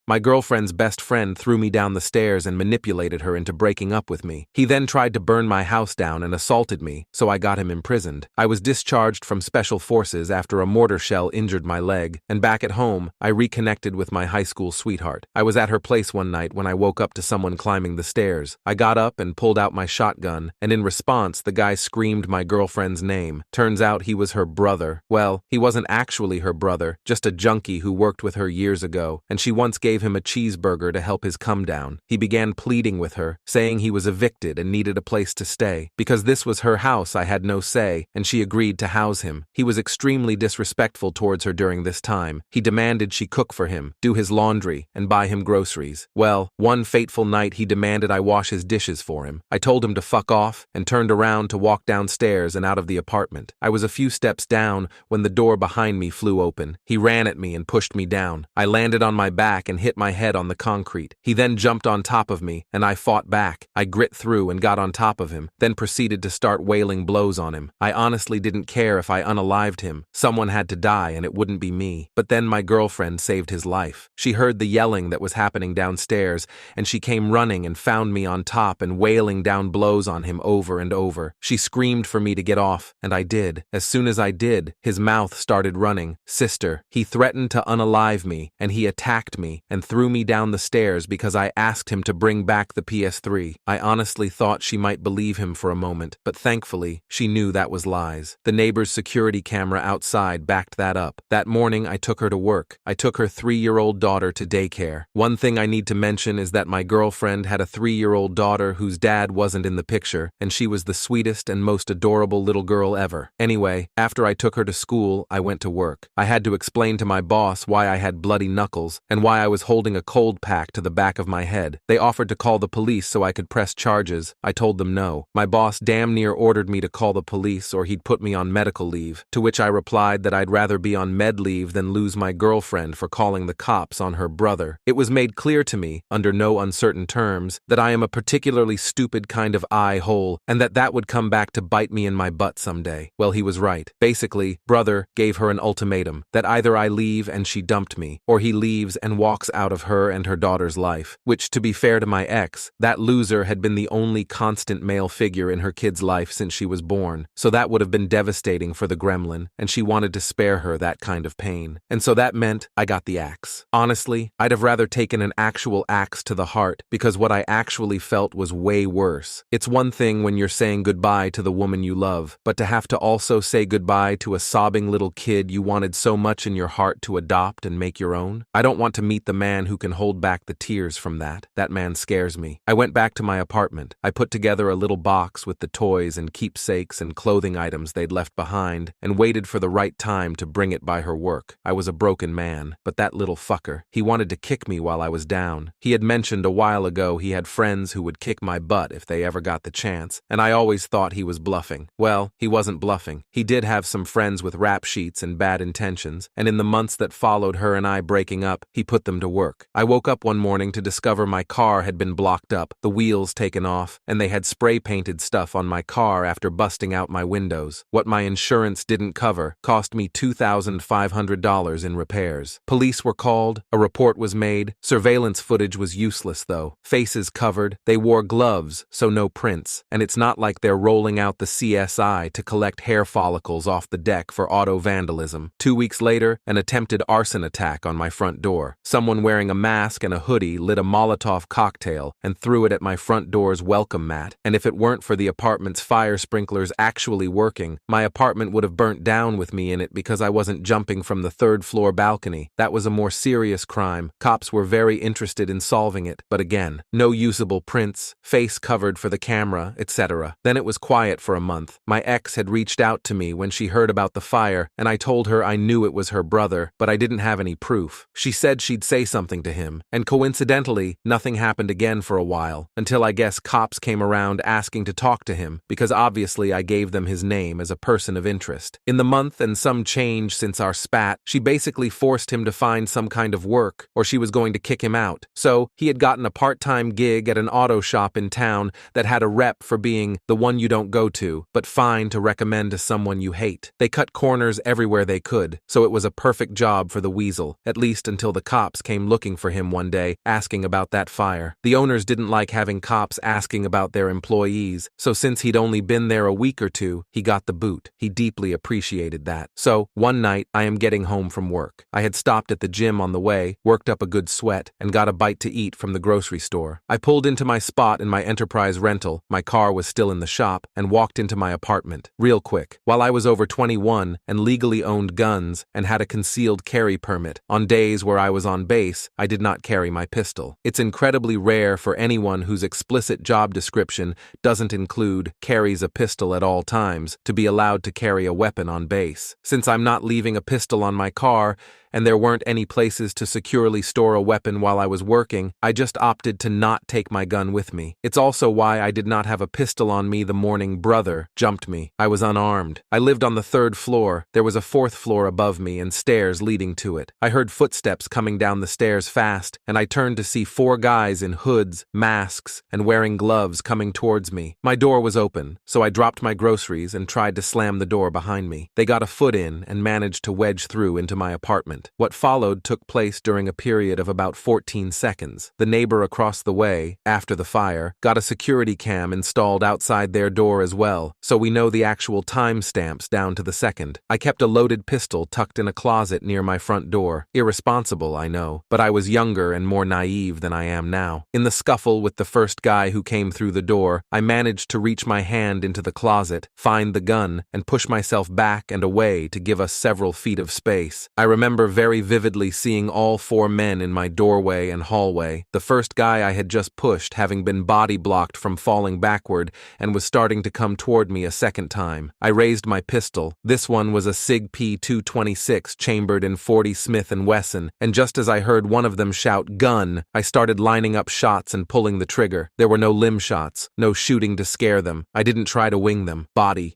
My girlfriend's best friend threw me down the stairs and manipulated her into breaking up with me. He then tried to burn my house down and assaulted me, so I got him imprisoned. I was discharged from special forces after a mortar shell injured my leg, and back at home, I reconnected with my high school sweetheart. I was at her place one night when I woke up to someone climbing the stairs. I got up and pulled out my shotgun, and in response, the guy screamed my girlfriend's name. Turns out he was her brother. Well, he wasn't actually her brother, just a junkie who worked with her years ago, and she once gave him a cheeseburger to help his come down. He began pleading with her, saying he was evicted and needed a place to stay. Because this was her house, I had no say, and she agreed to house him. He was extremely disrespectful towards her during this time. He demanded she cook for him, do his laundry, and buy him groceries. Well, one fateful night he demanded I wash his dishes for him. I told him to fuck off and turned around to walk downstairs and out of the apartment. I was a few steps down when the door behind me flew open. He ran at me and pushed me down. I landed on my back and hit my head on the concrete. He then jumped on top of me, and I fought back. I grit through and got on top of him, then proceeded to start wailing blows on him. I honestly didn't care if I unalived him. Someone had to die, and it wouldn't be me. But then my girlfriend saved his life. She heard the yelling that was happening downstairs, and she came running and found me on top and wailing down blows on him over and over. She screamed for me to get off, and I did. As soon as I did, his mouth started running. Sister, he threatened to unalive me, and he attacked me and threw me down the stairs because I asked him to bring back the PS3. I honestly thought she might believe him for a moment, but thankfully, she knew that was lies. The neighbor's security camera outside backed that up. That morning, I took her to work. I took her 3-year-old daughter to daycare. One thing I need to mention is that my girlfriend had a 3-year-old daughter whose dad wasn't in the picture, and she was the sweetest and most adorable little girl ever. Anyway, after I took her to school, I went to work. I had to explain to my boss why I had bloody knuckles and why I was holding a cold pack to the back of my head. They offered to call the police so I could press charges. I told them no. My boss damn near ordered me to call the police or he'd put me on medical leave, to which I replied that I'd rather be on med leave than lose my girlfriend for calling the cops on her brother. It was made clear to me, under no uncertain terms, that I am a particularly stupid kind of eye-hole and that would come back to bite me in my butt someday. Well, he was right. Basically, brother gave her an ultimatum that either I leave and she dumped me, or he leaves and walks out of her and her daughter's life, which, to be fair to my ex, that loser had been the only constant male figure in her kid's life since she was born, so that would have been devastating for the gremlin, and she wanted to spare her that kind of pain. And so that meant I got the axe. Honestly, I'd have rather taken an actual axe to the heart, because what I actually felt was way worse. It's one thing when you're saying goodbye to the woman you love, but to have to also say goodbye to a sobbing little kid you wanted so much in your heart to adopt and make your own? I don't want to meet the man who can hold back the tears from that. That man scares me. I went back to my apartment. I put together a little box with the toys and keepsakes and clothing items they'd left behind and waited for the right time to bring it by her work. I was a broken man, but that little fucker, he wanted to kick me while I was down. He had mentioned a while ago he had friends who would kick my butt if they ever got the chance, and I always thought he was bluffing. Well, he wasn't bluffing. He did have some friends with rap sheets and bad intentions, and in the months that followed her and I breaking up, he put them to work. I woke up one morning to discover my car had been blocked up, the wheels taken off, and they had spray-painted stuff on my car after busting out my windows. What my insurance didn't cover cost me $2,500 in repairs. Police were called, a report was made. Surveillance footage was useless though. Faces covered, they wore gloves, so no prints, and it's not like they're rolling out the CSI to collect hair follicles off the deck for auto vandalism. 2 weeks later, an attempted arson attack on my front door. Someone wearing a mask and a hoodie lit a Molotov cocktail and threw it at my front door's welcome mat, and if it weren't for the apartment's fire sprinklers actually working, my apartment would have burnt down with me in it because I wasn't jumping from the third-floor balcony. That was a more serious crime. Cops were very interested in solving it, but again, no usable prints, face covered for the camera, etc. Then it was quiet for a month. My ex had reached out to me when she heard about the fire, and I told her I knew it was her brother, but I didn't have any proof. She said she'd say something to him, and coincidentally, nothing happened again for a while, until I guess cops came around asking to talk to him, because obviously I gave them his name as a person of interest. In the month and some change since our spat, she basically forced him to find some kind of work, or she was going to kick him out. So, he had gotten a part-time gig at an auto shop in town that had a rep for being the one you don't go to, but fine to recommend to someone you hate. They cut corners everywhere they could, so it was a perfect job for the weasel, at least until the cops came came looking for him one day, asking about that fire. The owners didn't like having cops asking about their employees, so since he'd only been there a week or two, he got the boot. He deeply appreciated that. So, one night, I am getting home from work. I had stopped at the gym on the way, worked up a good sweat, and got a bite to eat from the grocery store. I pulled into my spot in my Enterprise rental, my car was still in the shop, and walked into my apartment. Real quick. While I was over 21 and legally owned guns and had a concealed carry permit, on days where I was on base, I did not carry my pistol. It's incredibly rare for anyone whose explicit job description doesn't include carries a pistol at all times to be allowed to carry a weapon on base. Since I'm not leaving a pistol on my car, and there weren't any places to securely store a weapon while I was working, I just opted to not take my gun with me. It's also why I did not have a pistol on me the morning brother jumped me. I was unarmed. I lived on the 3rd floor. There was a 4th floor above me and stairs leading to it. I heard footsteps coming down the stairs fast, and I turned to see 4 guys in hoods, masks, and wearing gloves coming towards me. My door was open, so I dropped my groceries and tried to slam the door behind me. They got a foot in and managed to wedge through into my apartment. What followed took place during a period of about 14 seconds. The neighbor across the way, after the fire, got a security cam installed outside their door as well, so we know the actual timestamps down to the second. I kept a loaded pistol tucked in a closet near my front door. Irresponsible, I know, but I was younger and more naive than I am now. In the scuffle with the first guy who came through the door, I managed to reach my hand into the closet, find the gun, and push myself back and away to give us several feet of space. I remember very vividly seeing all 4 men in my doorway and hallway, the first guy I had just pushed having been body blocked from falling backward and was starting to come toward me a second time. I raised my pistol. This one was a SIG P226 chambered in .40 Smith & Wesson, and just as I heard one of them shout, "Gun," I started lining up shots and pulling the trigger. There were no limb shots, no shooting to scare them. I didn't try to wing them. Body,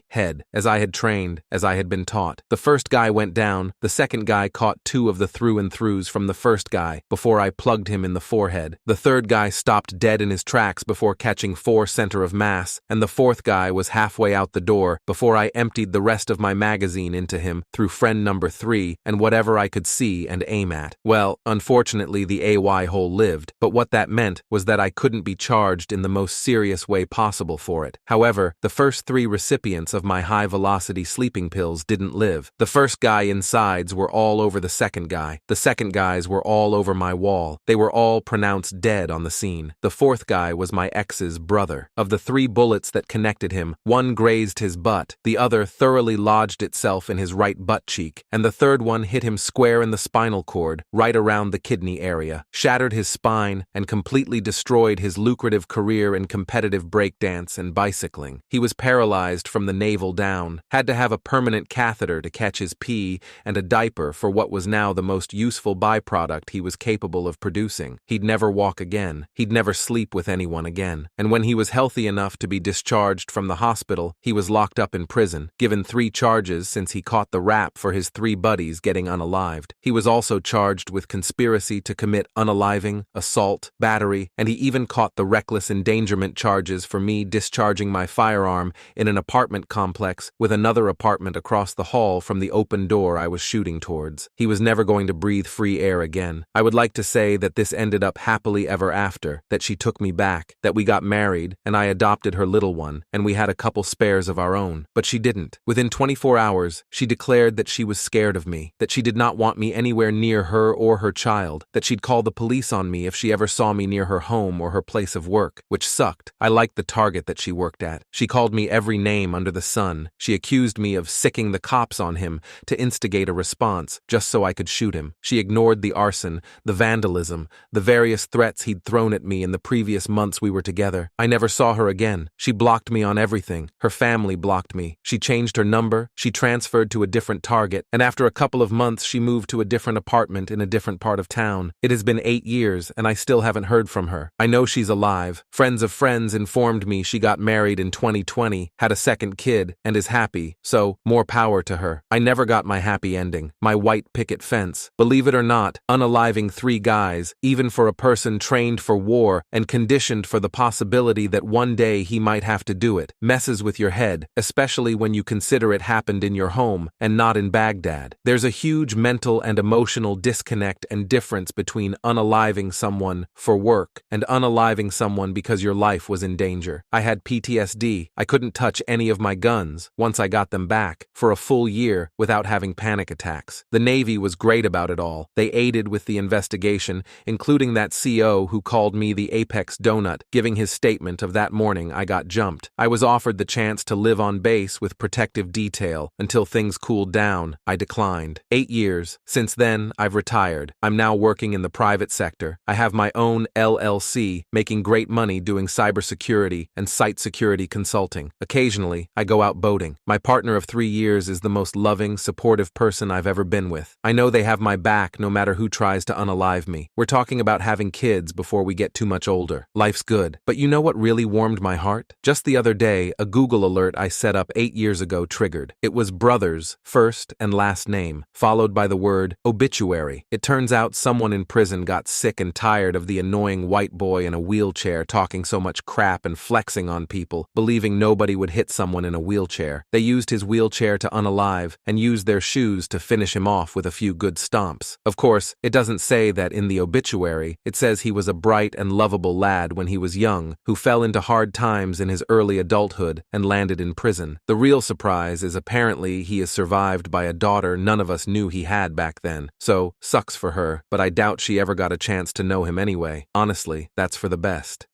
head, as I had trained, as I had been taught. The first guy went down, the second guy caught 2 of the through-and-throughs from the first guy before I plugged him in the forehead. The third guy stopped dead in his tracks before catching 4 center of mass, and the fourth guy was halfway out the door before I emptied the rest of my magazine into him through friend number 3 and whatever I could see and aim at. Well, unfortunately the AY hole lived, but what that meant was that I couldn't be charged in the most serious way possible for it. However, the first 3 recipients of my high-velocity sleeping pills didn't live. The first guy insides were all over the second guy. The second guys were all over my wall. They were all pronounced dead on the scene. The fourth guy was my ex's brother. Of the 3 bullets that connected him, 1 grazed his butt, the other thoroughly lodged itself in his right butt cheek, and the third one hit him square in the spinal cord, right around the kidney area, shattered his spine, and completely destroyed his lucrative career in competitive breakdance and bicycling. He was paralyzed from the navel down, had to have a permanent catheter to catch his pee, and a diaper for what was now the most useful byproduct he was capable of producing. He'd never walk again. He'd never sleep with anyone again. And when he was healthy enough to be discharged from the hospital, he was locked up in prison, given 3 charges since he caught the rap for his 3 buddies getting unalived. He was also charged with conspiracy to commit unaliving, assault, battery, and he even caught the reckless endangerment charges for me discharging my firearm in an apartment complex with another apartment across the hall from the open door I was shooting towards. He was never going to breathe free air again. I would like to say that this ended up happily ever after, that she took me back, that we got married, and I adopted her little one, and we had a couple spares of our own. But she didn't. Within 24 hours, she declared that she was scared of me, that she did not want me anywhere near her or her child, that she'd call the police on me if she ever saw me near her home or her place of work, which sucked. I liked the target that she worked at. She called me every name under the sun. She accused me of sicking the cops on him to instigate a response, just so I could shoot him. She ignored the arson, the vandalism, the various threats he'd thrown at me in the previous months we were together. I never saw her again. She blocked me on everything. Her family blocked me. She changed her number, she transferred to a different target, and after a couple of months she moved to a different apartment in a different part of town. It has been 8 years, and I still haven't heard from her. I know she's alive. Friends of friends informed me she got married in 2020, had a second kid, and is happy, so more power to her. I never got my happy ending. My white picket fence. Believe it or not, unaliving 3 guys, even for a person trained for war and conditioned for the possibility that one day he might have to do it, messes with your head, especially when you consider it happened in your home and not in Baghdad. There's a huge mental and emotional disconnect and difference between unaliving someone for work and unaliving someone because your life was in danger. I had PTSD. I couldn't touch any of my guns, once I got them back, for a full year without having panic attacks. The Navy was great about it all. They aided with the investigation, including that CO who called me the Apex Donut, giving his statement of that morning I got jumped. I was offered the chance to live on base with protective detail until things cooled down. I declined. 8 years. Since then, I've retired. I'm now working in the private sector. I have my own LLC, making great money doing cybersecurity and site security consulting. Occasionally, I go out boating. My partner of 3 years is the most loving, supportive person I've ever been with. I know they have my back no matter who tries to unalive me. We're talking about having kids before we get too much older. Life's good. But you know what really warmed my heart? Just the other day, a Google alert I set up 8 years ago triggered. It was brothers, first and last name, followed by the word obituary. It turns out someone in prison got sick and tired of the annoying white boy in a wheelchair talking so much crap and flexing on people, believing nobody would hit someone in a wheelchair. They used his wheelchair to unalive and used their shoes to finish him off with a few good stomps. Of course, it doesn't say that in the obituary. It says he was a bright and lovable lad when he was young, who fell into hard times in his early adulthood and landed in prison. The real surprise is apparently he is survived by a daughter none of us knew he had back then. So, sucks for her, but I doubt she ever got a chance to know him anyway. Honestly, that's for the best.